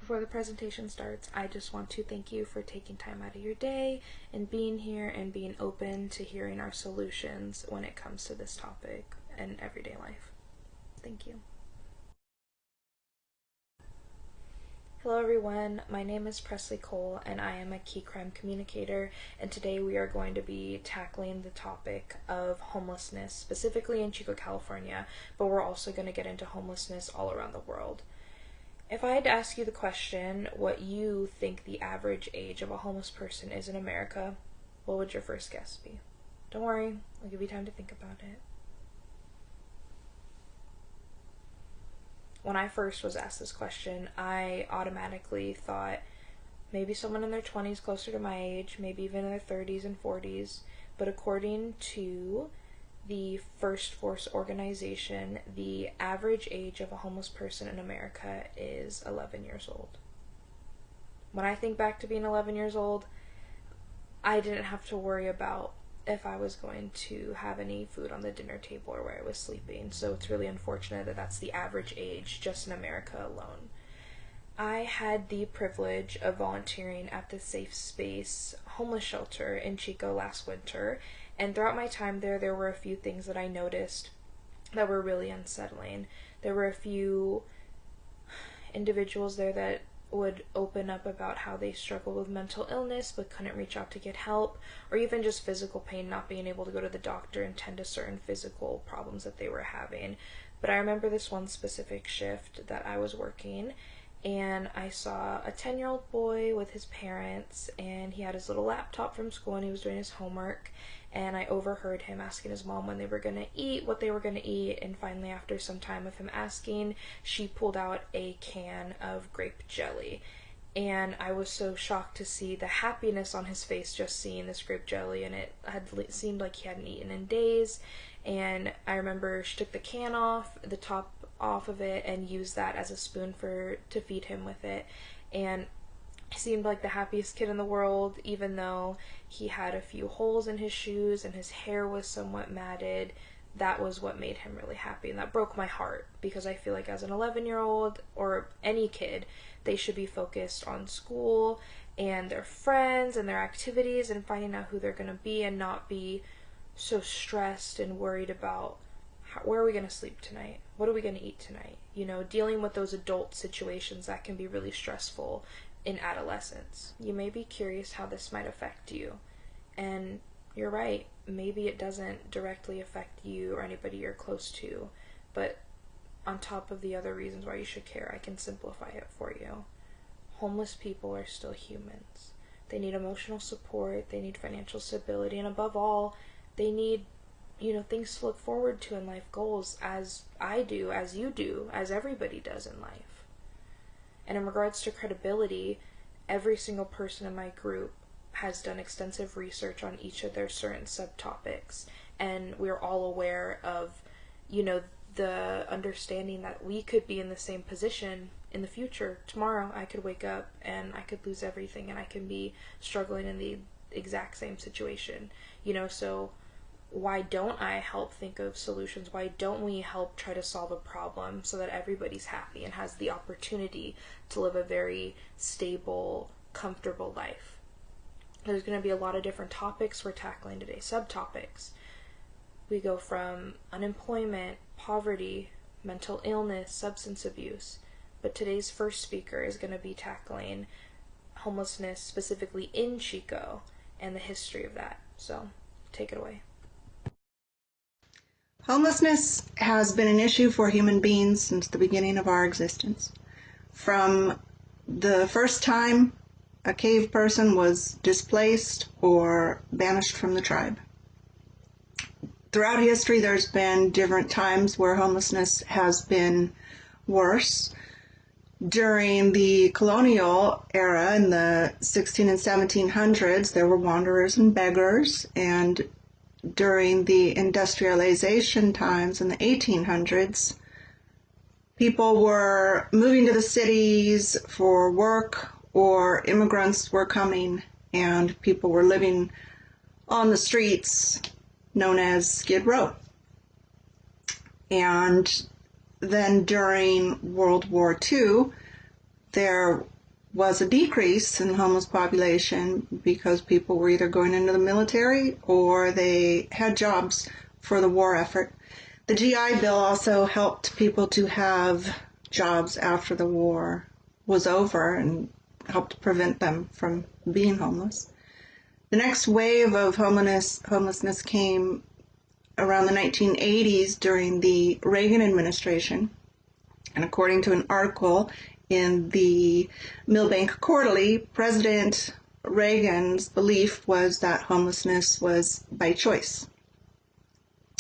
Before the presentation starts, I just want to thank you for taking time out of your day and being here and being open to hearing our solutions when it comes to this topic in everyday life. Thank you. Hello everyone, my name is Presley Cole and I am a key crime communicator, and today we are going to be tackling the topic of homelessness, specifically in Chico, California, but we're also going to get into homelessness all around the world. If I had to ask you the question, what you think the average age of a homeless person is in America, what would your first guess be? Don't worry, I'll give you time to think about it. When I first was asked this question, I automatically thought maybe someone in their 20s, closer to my age, maybe even in their 30s and 40s, but according to the First Force organization, the average age of a homeless person in America is 11 years old. When I think back to being 11 years old, I didn't have to worry about if I was going to have any food on the dinner table or where I was sleeping, so it's really unfortunate that that's the average age just in America alone. I had the privilege of volunteering at the Safe Space homeless shelter in Chico last winter, and throughout my time there were a few things that I noticed that were really unsettling. There were a few individuals there that would open up about how they struggled with mental illness but couldn't reach out to get help, or even just physical pain, not being able to go to the doctor and tend to certain physical problems that they were having. But I remember this one specific shift that I was working, and I saw a 10-year-old boy with his parents, and he had his little laptop from school and he was doing his homework, and I overheard him asking his mom when they were going to eat, what they were going to eat, and finally after some time of him asking, she pulled out a can of grape jelly. And I was so shocked to see the happiness on his face just seeing this grape jelly, and it had seemed like he hadn't eaten in days. And I remember she took the can off, the top off of it, and used that as a spoon to feed him with it. And he seemed like the happiest kid in the world, even though he had a few holes in his shoes and his hair was somewhat matted. That was what made him really happy, and that broke my heart, because I feel like as an 11-year-old or any kid, they should be focused on school and their friends and their activities and finding out who they're going to be, and not be so stressed and worried about where are we going to sleep tonight? What are we going to eat tonight? You know, dealing with those adult situations that can be really stressful in adolescence. You may be curious how this might affect you, and you're right, maybe it doesn't directly affect you or anybody you're close to, but on top of the other reasons why you should care, I can simplify it for you. Homeless people are still humans. They need emotional support, they need financial stability, and above all, they need, things to look forward to in life, goals, as I do, as you do, as everybody does in life. And in regards to credibility, every single person in my group has done extensive research on each of their certain subtopics, and we're all aware of, the understanding that we could be in the same position in the future. Tomorrow I could wake up and I could lose everything, and I can be struggling in the exact same situation, so why don't I help think of solutions? Why don't we help try to solve a problem so that everybody's happy and has the opportunity to live a very stable, comfortable life? There's going to be a lot of different topics we're tackling today, subtopics. We go from unemployment, poverty, mental illness, substance abuse. But today's first speaker is going to be tackling homelessness, specifically in Chico, and the history of that. So, take it away. Homelessness has been an issue for human beings since the beginning of our existence. From the first time a cave person was displaced or banished from the tribe. Throughout history, there's been different times where homelessness has been worse. During the colonial era in the 16 and 1700s, there were wanderers and beggars, and during the industrialization times in the 1800s, people were moving to the cities for work, or immigrants were coming, and people were living on the streets known as Skid Row. And then during World War II, there was a decrease in the homeless population because people were either going into the military or they had jobs for the war effort. The GI Bill also helped people to have jobs after the war was over and helped prevent them from being homeless. The next wave of homelessness came around the 1980s during the Reagan administration. And according to an article in the Milbank Quarterly, President Reagan's belief was that homelessness was by choice.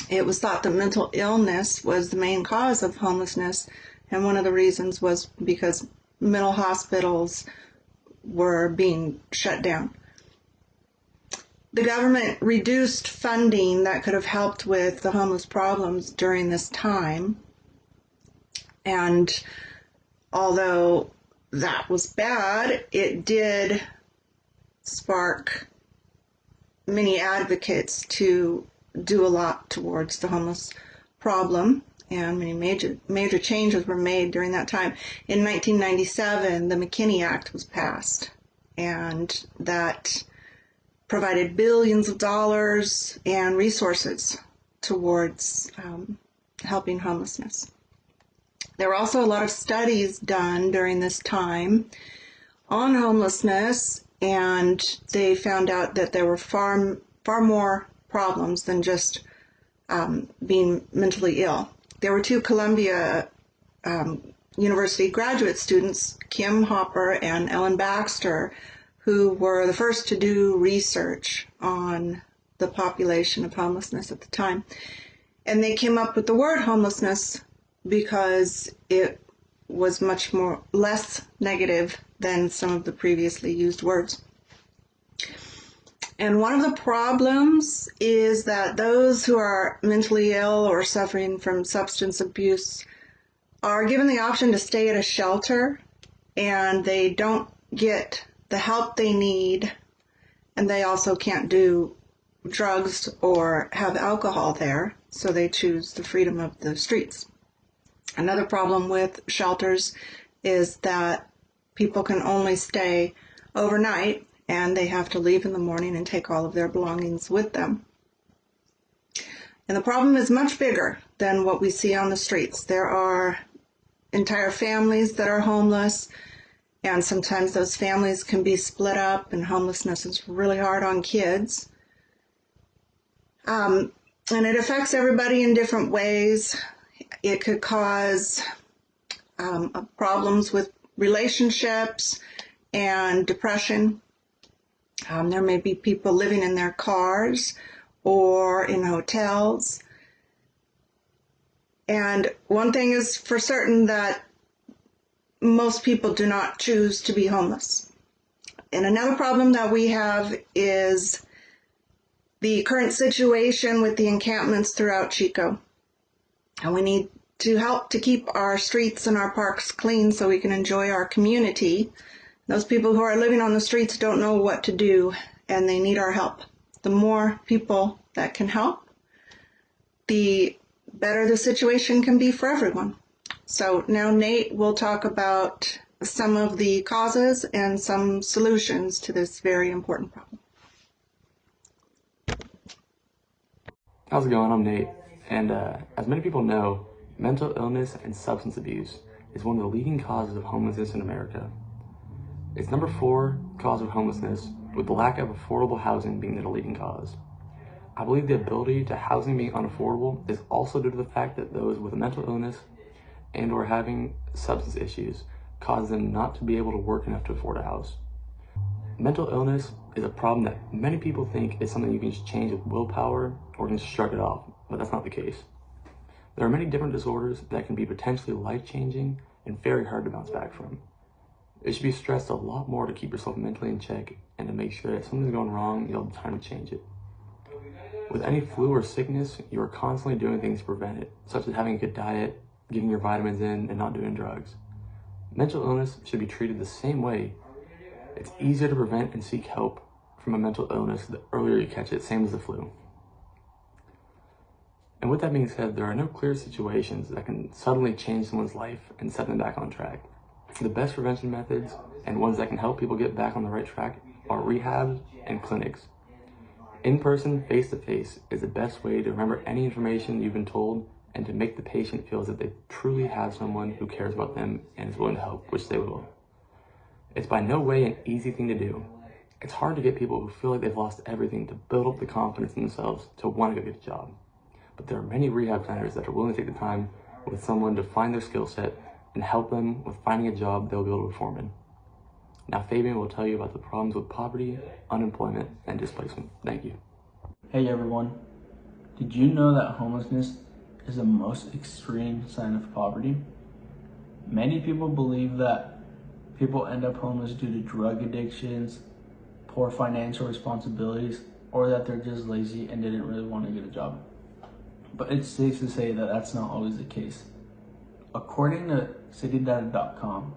It was thought that mental illness was the main cause of homelessness, and one of the reasons was because mental hospitals were being shut down. The government reduced funding that could have helped with the homeless problems during this time, and although that was bad, it did spark many advocates to do a lot towards the homeless problem, and many major changes were made during that time. In 1997, the McKinney Act was passed, and that provided billions of dollars and resources towards helping homelessness. There were also a lot of studies done during this time on homelessness, and they found out that there were far more problems than just being mentally ill. There were two Columbia University graduate students, Kim Hopper and Ellen Baxter, who were the first to do research on the population of homelessness at the time. And they came up with the word homelessness because it was much less negative than some of the previously used words. And one of the problems is that those who are mentally ill or suffering from substance abuse are given the option to stay at a shelter, and they don't get the help they need, and they also can't do drugs or have alcohol there, so they choose the freedom of the streets. Another problem with shelters is that people can only stay overnight, and they have to leave in the morning and take all of their belongings with them. And the problem is much bigger than what we see on the streets. There are entire families that are homeless, and sometimes those families can be split up, and homelessness is really hard on kids. And it affects everybody in different ways. It could cause problems with relationships and depression. There may be people living in their cars or in hotels. And one thing is for certain, that most people do not choose to be homeless. And another problem that we have is the current situation with the encampments throughout Chico. And we need to help to keep our streets and our parks clean so we can enjoy our community. Those people who are living on the streets don't know what to do, and they need our help. The more people that can help, the better the situation can be for everyone. So now Nate will talk about some of the causes and some solutions to this very important problem. How's it going? I'm Nate, and as many people know, mental illness and substance abuse is one of the leading causes of homelessness in America. It's number 4 cause of homelessness, with the lack of affordable housing being the leading cause. I believe the ability to housing being unaffordable is also due to the fact that those with a mental illness and or having substance issues cause them not to be able to work enough to afford a house. Mental illness is a problem that many people think is something you can just change with willpower or can just shrug it off, but that's not the case. There are many different disorders that can be potentially life-changing and very hard to bounce back from. It should be stressed a lot more to keep yourself mentally in check and to make sure that if something's going wrong, you'll have time to change it. With any flu or sickness, you are constantly doing things to prevent it, such as having a good diet, getting your vitamins in, and not doing drugs. Mental illness should be treated the same way. It's easier to prevent and seek help from a mental illness the earlier you catch it, same as the flu. And with that being said, there are no clear situations that can suddenly change someone's life and set them back on track. The best prevention methods and ones that can help people get back on the right track are rehabs and clinics. In-person, face-to-face is the best way to remember any information you've been told and to make the patient feel as if they truly have someone who cares about them and is willing to help, which they will. It's by no way an easy thing to do. It's hard to get people who feel like they've lost everything to build up the confidence in themselves to want to go get a job. But there are many rehab centers that are willing to take the time with someone to find their skill set and help them with finding a job they'll be able to perform in. Now Fabian will tell you about the problems with poverty, unemployment, and displacement. Thank you. Hey everyone, did you know that homelessness is the most extreme sign of poverty? Many people believe that people end up homeless due to drug addictions, poor financial responsibilities, or that they're just lazy and didn't really want to get a job. But it's safe to say that that's not always the case. According to citydata.com,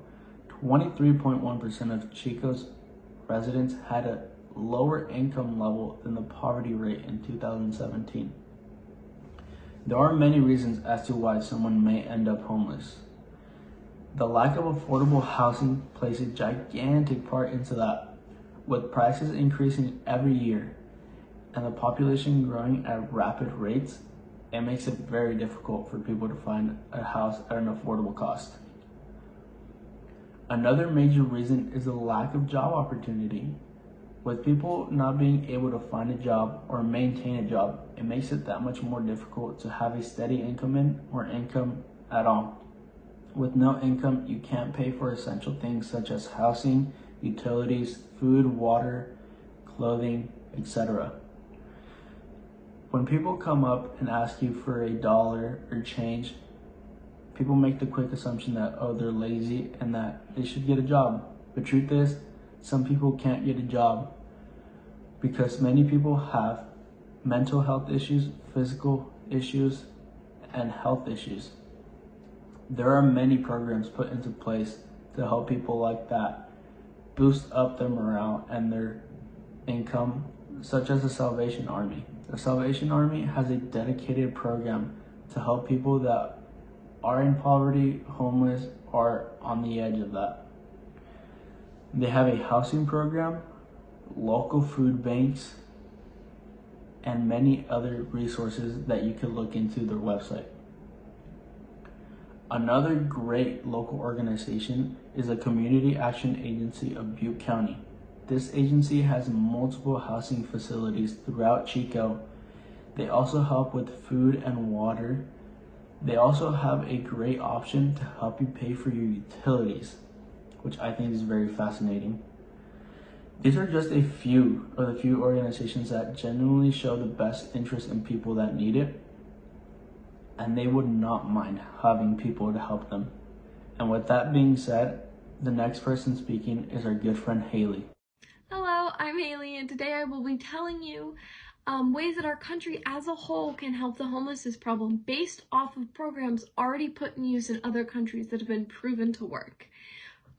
23.1% of Chico's residents had a lower income level than the poverty rate in 2017. There are many reasons as to why someone may end up homeless. The lack of affordable housing plays a gigantic part into that, with prices increasing every year and the population growing at rapid rates. It makes it very difficult for people to find a house at an affordable cost. Another major reason is the lack of job opportunity. With people not being able to find a job or maintain a job, it makes it that much more difficult to have a steady income in or income at all. With no income, you can't pay for essential things such as housing, utilities, food, water, clothing, etc. When people come up and ask you for $1 or change, people make the quick assumption that, oh, they're lazy and that they should get a job. The truth is, some people can't get a job because many people have mental health issues, physical issues, and health issues. There are many programs put into place to help people like that boost up their morale and their income, such as the Salvation Army. The Salvation Army has a dedicated program to help people that are in poverty, homeless, or on the edge of that. They have a housing program, local food banks, and many other resources that you could look into their website. Another great local organization is the Community Action Agency of Butte County. This agency has multiple housing facilities throughout Chico. They also help with food and water. They also have a great option to help you pay for your utilities, which I think is very fascinating. These are just a few of the few organizations that genuinely show the best interest in people that need it, and they would not mind having people to help them. And with that being said, the next person speaking is our good friend Haley. Hello, I'm Haley, and today I will be telling you ways that our country as a whole can help the homelessness problem based off of programs already put in use in other countries that have been proven to work.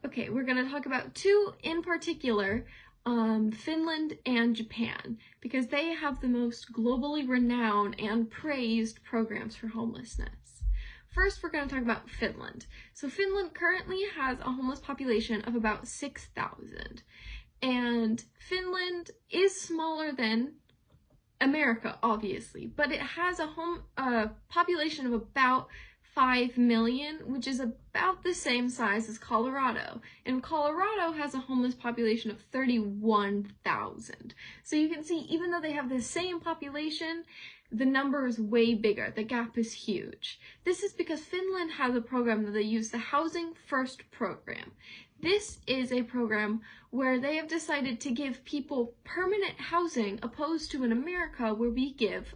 Okay, we're going to talk about two in particular, Finland and Japan, because they have the most globally renowned and praised programs for homelessness. First, we're going to talk about Finland. So Finland currently has a homeless population of about 6,000. And Finland is smaller than America, obviously, but it has a population of about 5 million, which is about the same size as Colorado. And Colorado has a homeless population of 31,000. So you can see, even though they have the same population, the number is way bigger. The gap is huge. This is because Finland has a program that they use, the Housing First program. This is a program where they have decided to give people permanent housing, opposed to in America where we give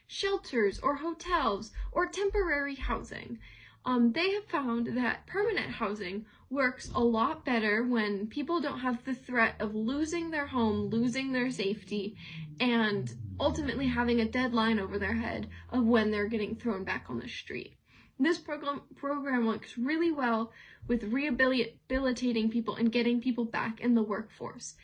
shelters or hotels or temporary housing. They have found that permanent housing works a lot better when people don't have the threat of losing their home, losing their safety, and ultimately having a deadline over their head of when they're getting thrown back on the street. This program works really well with rehabilitating people and getting people back in the workforce.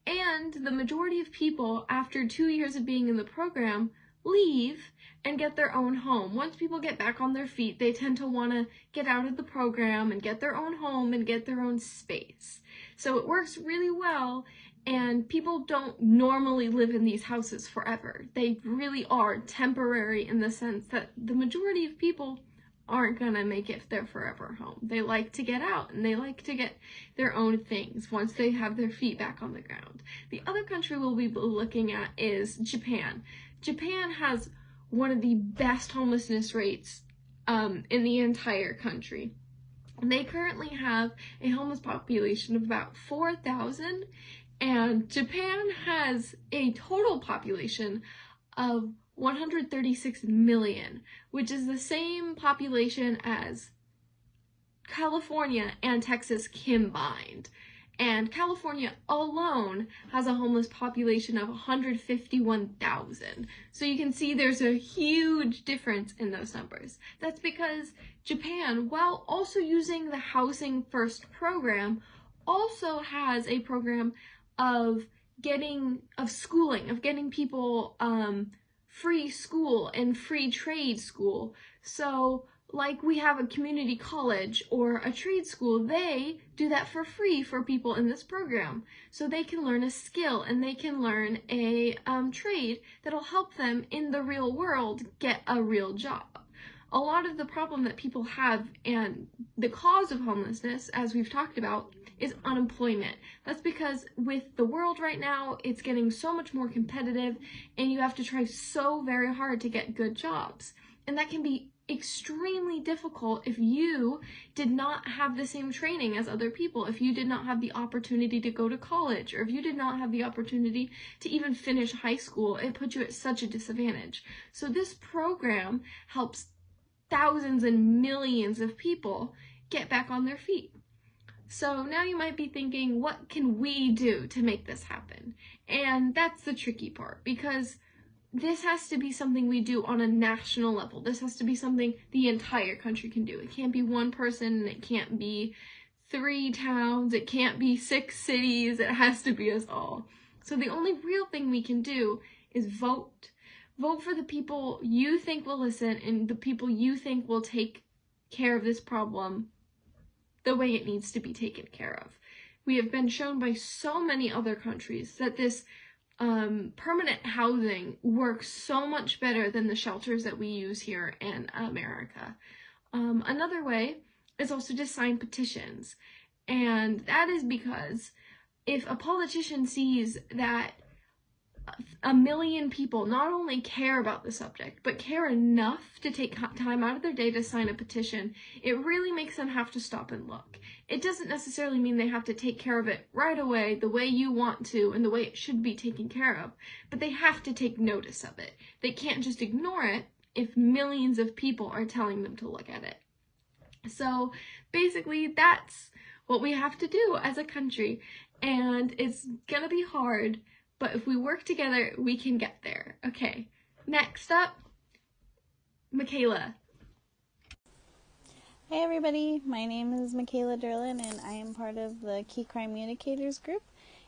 And the majority of people, after 2 years of being in the program, leave and get their own home. Once people get back on their feet, they tend to want to get out of the program and get their own home and get their own space. So it works really well, and people don't normally live in these houses forever. They really are temporary in the sense that the majority of people aren't gonna make it their forever home. They like to get out and they like to get their own things once they have their feet back on the ground. The other country we'll be looking at is Japan. Japan has one of the best homelessness rates in the entire country. They currently have a homeless population of about 4,000, and Japan has a total population of 136 million, which is the same population as California and Texas combined. And California alone has a homeless population of 151,000. So you can see there's a huge difference in those numbers. That's because Japan, while also using the Housing First program, also has a program of schooling, of getting people free school and free trade school. So like we have a community college or a trade school, they do that for free for people in this program. So they can learn a skill and they can learn a trade that'll help them in the real world get a real job. A lot of the problem that people have and the cause of homelessness, as we've talked about, is unemployment. That's because with the world right now, it's getting so much more competitive and you have to try so very hard to get good jobs. And that can be extremely difficult if you did not have the same training as other people, if you did not have the opportunity to go to college, or if you did not have the opportunity to even finish high school. It puts you at such a disadvantage. So this program helps thousands and millions of people get back on their feet. So now you might be thinking, what can we do to make this happen? And that's the tricky part, because this has to be something we do on a national level. This has to be something the entire country can do. It can't be one person, and it can't be 3 towns, it can't be 6 cities, it has to be us all. So the only real thing we can do is vote. Vote for the people you think will listen and the people you think will take care of this problem the way it needs to be taken care of. We have been shown by so many other countries that this permanent housing works so much better than the shelters that we use here in America. Another way is also to sign petitions. And that is because if a politician sees that 1 million people not only care about the subject, but care enough to take time out of their day to sign a petition, it really makes them have to stop and look. It doesn't necessarily mean they have to take care of it right away the way you want to and the way it should be taken care of, but they have to take notice of it. They can't just ignore it if millions of people are telling them to look at it. So basically that's what we have to do as a country, and it's gonna be hard, but if we work together, we can get there. Okay, next up, Michaela. Hey everybody, my name is Michaela Derlin and I am part of the Key Crime Communicators group,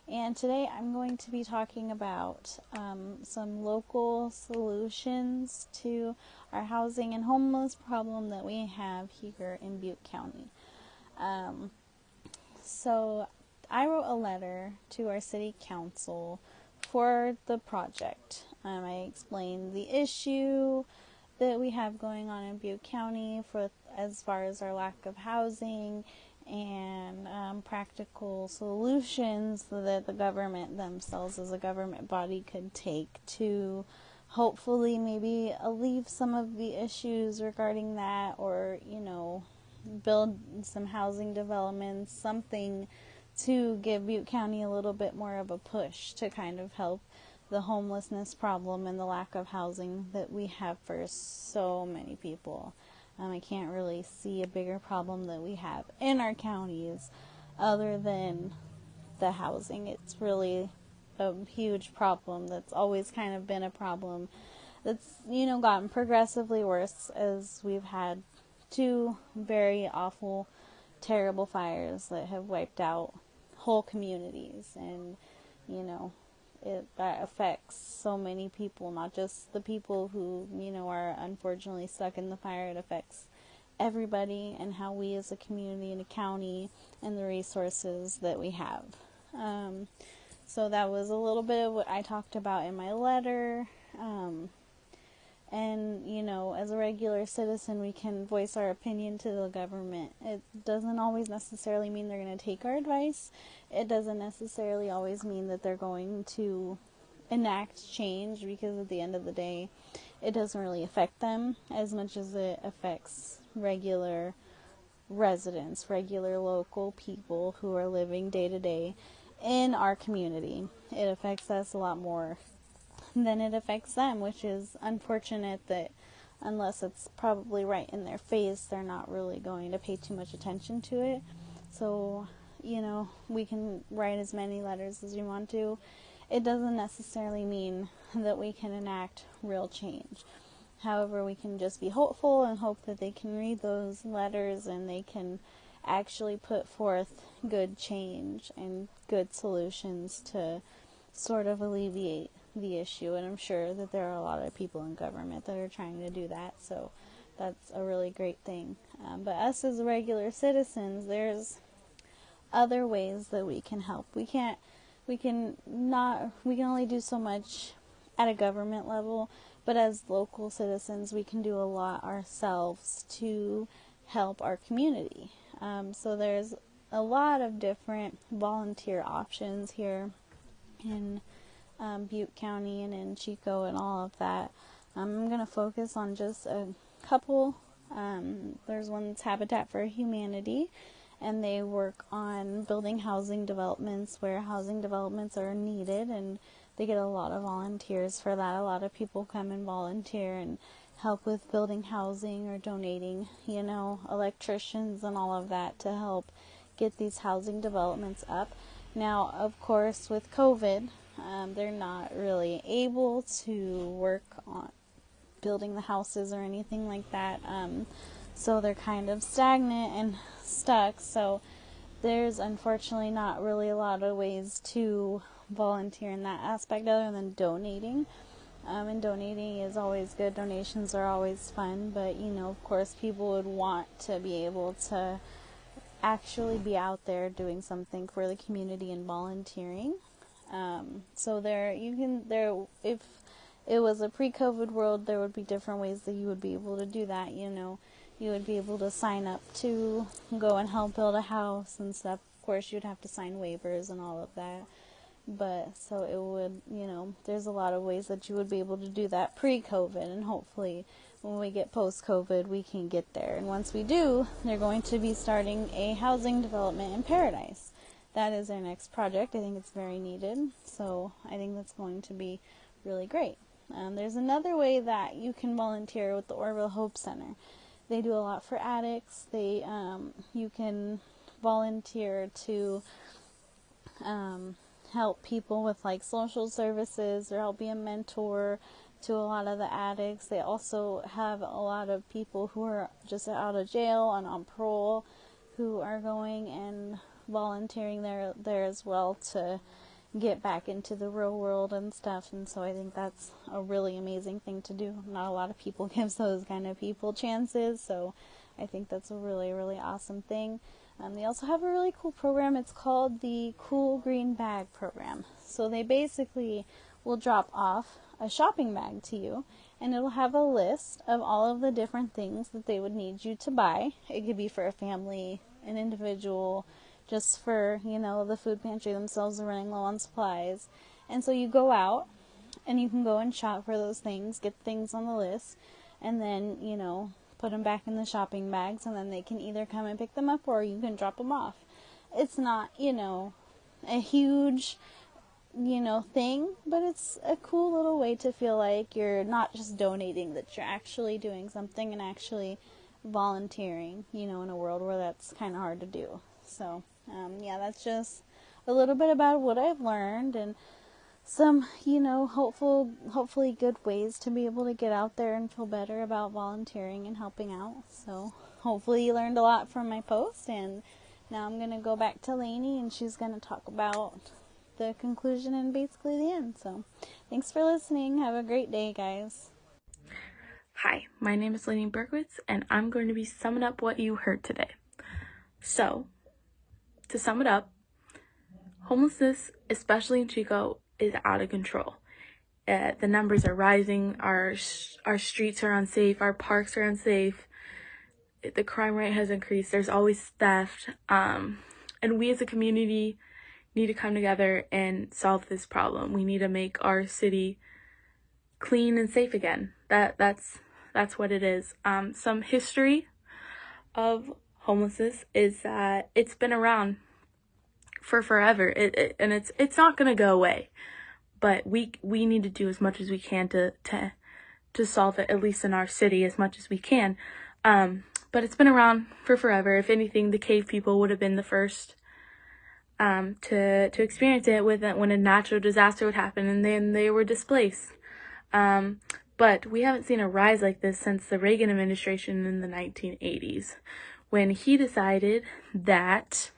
and today I'm going to be talking about some local solutions to our housing and homeless problem that we have here in Butte County. So I wrote a letter to our city council for the project. I explained the issue that we have going on in Butte County as far as our lack of housing and practical solutions that the government themselves as a government body could take to hopefully maybe alleviate some of the issues regarding that, or build some housing developments, something to give Butte County a little bit more of a push to kind of help the homelessness problem and the lack of housing that we have for so many people. I can't really see a bigger problem that we have in our counties other than the housing. It's really a huge problem that's always kind of been a problem that's, gotten progressively worse as we've had 2 very awful, terrible fires that have wiped out whole communities and, that affects so many people, not just the people who, are unfortunately stuck in the fire. It affects everybody and how we as a community and a county and the resources that we have. So that was a little bit of what I talked about in my letter. And, as a regular citizen, we can voice our opinion to the government. It doesn't always necessarily mean they're going to take our advice. It doesn't necessarily always mean that they're going to enact change, because at the end of the day, it doesn't really affect them as much as it affects regular residents, regular local people who are living day to day in our community. It affects us a lot more than it affects them, which is unfortunate that unless it's probably right in their face, they're not really going to pay too much attention to it. So, we can write as many letters as we want to. It doesn't necessarily mean that we can enact real change. However, we can just be hopeful and hope that they can read those letters and they can actually put forth good change and good solutions to sort of alleviate the issue. And I'm sure that there are a lot of people in government that are trying to do that, so that's a really great thing. But us as regular citizens, there's other ways that we can help. We can only do so much at a government level, but as local citizens, we can do a lot ourselves to help our community. So there's a lot of different volunteer options here in Butte County and in Chico and all of that. I'm going to focus on just a couple. There's one that's Habitat for Humanity, and they work on building housing developments where housing developments are needed, and they get a lot of volunteers for that. A lot of people come and volunteer and help with building housing or donating, electricians and all of that to help get these housing developments up. Now, of course, with COVID, they're not really able to work on building the houses or anything like that. So they're kind of stagnant and stuck. So there's unfortunately not really a lot of ways to volunteer in that aspect other than donating. And donating is always good. Donations are always fun. But, of course, people would want to be able to actually be out there doing something for the community and volunteering. So if it was a pre-COVID world, there would be different ways that you would be able to do that. You would be able to sign up to go and help build a house and stuff. Of course, you'd have to sign waivers and all of that. But so it would, there's a lot of ways that you would be able to do that pre-COVID, and hopefully when we get post-COVID, we can get there. And once we do, they're going to be starting a housing development in Paradise. That is their next project. I think it's very needed, so I think that's going to be really great. There's another way that you can volunteer with the Orville Hope Center. They do a lot for addicts. You can volunteer to help people with like social services, or help be a mentor to a lot of the addicts. They also have a lot of people who are just out of jail and on parole who are going and volunteering there as well to get back into the real world and stuff. And so I think that's a really amazing thing to do. Not a lot of people give those kind of people chances, so I think that's a really, really awesome thing. They also have a really cool program. It's called the Cool Green Bag Program. So they basically will drop off a shopping bag to you, and it'll have a list of all of the different things that they would need you to buy. It could be for a family, an individual, just for, the food pantry themselves are running low on supplies. And so you go out and you can go and shop for those things, get things on the list, and then, put them back in the shopping bags, and then they can either come and pick them up or you can drop them off. It's not, a huge, thing, but it's a cool little way to feel like you're not just donating, that you're actually doing something and actually volunteering, in a world where that's kind of hard to do. So, that's just a little bit about what I've learned and some, hopefully good ways to be able to get out there and feel better about volunteering and helping out. So hopefully you learned a lot from my post, and now I'm going to go back to Lainey, and she's going to talk about the conclusion and basically the end. So thanks for listening. Have a great day, guys. Hi, my name is Lainey Berkowitz, and I'm going to be summing up what you heard today. So, to sum it up, homelessness, especially in Chico, is out of control. The numbers are rising, our streets are unsafe, our parks are unsafe, the crime rate has increased, there's always theft, and we as a community need to come together and solve this problem. We need to make our city clean and safe again. That's what it is. Some history of homelessness is that it's been around for forever. And it's not gonna go away. But we need to do as much as we can to solve it, at least in our city, as much as we can. But it's been around for forever. If anything, the cave people would have been the first to experience it when a natural disaster would happen, and then they were displaced. But we haven't seen a rise like this since the Reagan administration in the 1980s, when he decided that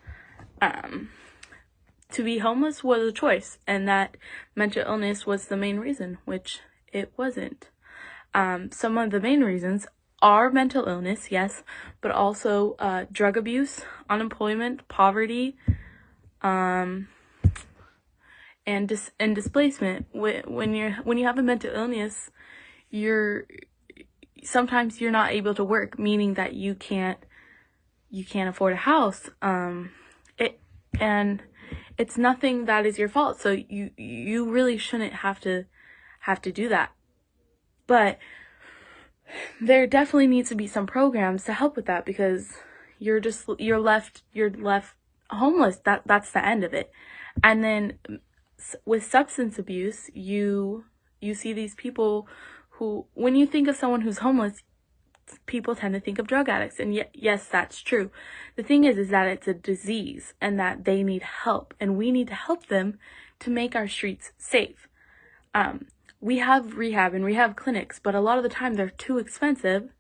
to be homeless was a choice, and that mental illness was the main reason, which it wasn't. Some of the main reasons are mental illness, yes, but also drug abuse, unemployment, poverty, and displacement. When you have a mental illness, sometimes you're not able to work, meaning that you can't afford a house. And it's nothing that is your fault, so you really shouldn't have to do that. But there definitely needs to be some programs to help with that, because you're left homeless. That's the end of it. And then with substance abuse, you see these people who, when you think of someone who's homeless, people tend to think of drug addicts, and yes, that's true. The thing is that it's a disease, and that they need help, and we need to help them to make our streets safe. We have rehab and rehab clinics, but a lot of the time they're too expensive,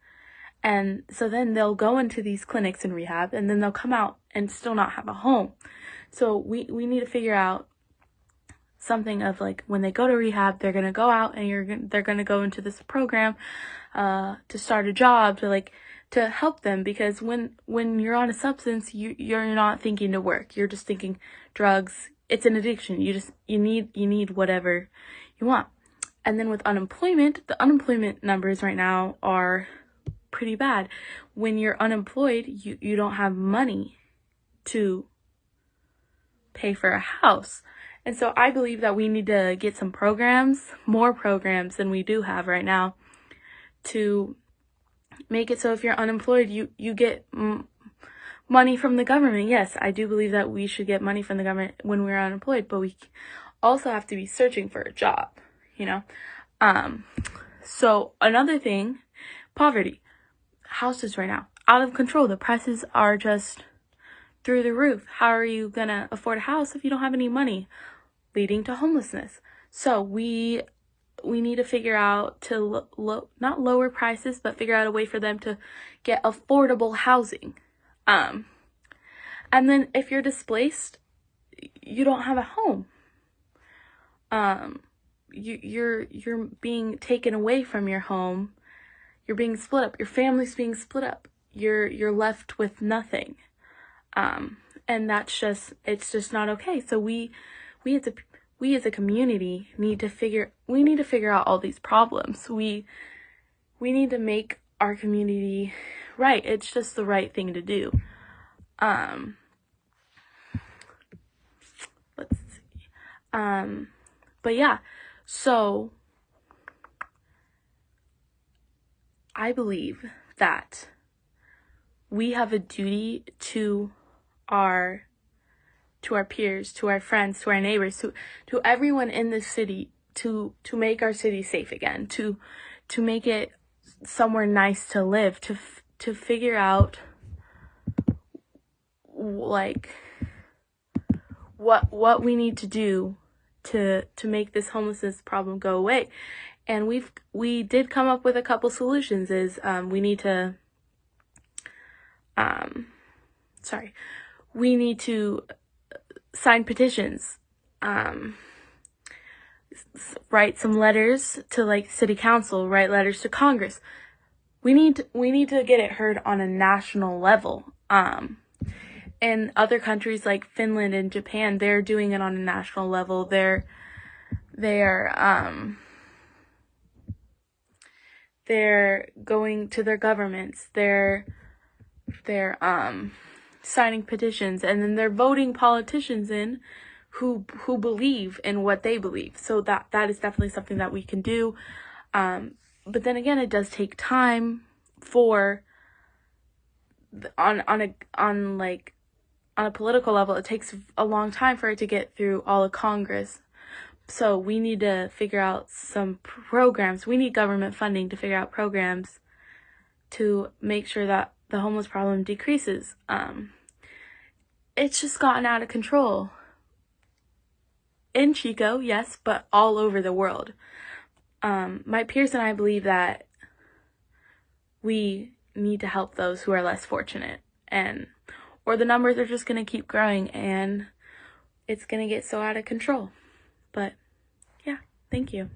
and so then they'll go into these clinics and rehab, and then they'll come out and still not have a home. So we need to figure out something of, like, when they go to rehab, they're going to go out and they're going to go into this program to start a job, to help them, because when you're on a substance, you're not thinking to work. You're just thinking drugs. It's an addiction. You need whatever you want. And then with unemployment, the unemployment numbers right now are pretty bad. When you're unemployed, you don't have money to pay for a house. And so I believe that we need to get some programs, more programs than we do have right now, to make it so if you're unemployed, you get money from the government. Yes, I do believe that we should get money from the government when we're unemployed, but we also have to be searching for a job, So another thing, poverty. Houses right now, out of control. The prices are just through the roof. How are you gonna afford a house if you don't have any money? Leading to homelessness. So we need to figure out to not lower prices, but figure out a way for them to get affordable housing. And then if you're displaced, you don't have a home. You're being taken away from your home. You're being split up. Your family's being split up. You're left with nothing. And it's just not okay. So we as a community need to figure out all these problems. We need to make our community right. It's just the right thing to do. Let's see. But yeah, so I believe that we have a duty to our peers, to our friends, to our neighbors, to everyone in the city, to make our city safe again, to make it somewhere nice to live, to figure out like what we need to do to make this homelessness problem go away. And we did come up with a couple solutions. We need to sign petitions write some letters to like city council, write letters to Congress. We need to get it heard on a national level. In other countries like Finland and Japan, they're doing it on a national level. They're going to their governments. They're signing petitions, and then they're voting politicians in who believe in what they believe. So that is definitely something that we can do. But then again, it does take time for on a political level. It takes a long time for it to get through all of Congress. So we need to figure out some programs. We need government funding to figure out programs to make sure that the homeless problem decreases. It's just gotten out of control. In Chico, yes, but all over the world. My peers and I believe that we need to help those who are less fortunate, or the numbers are just going to keep growing and it's going to get so out of control. But yeah, thank you.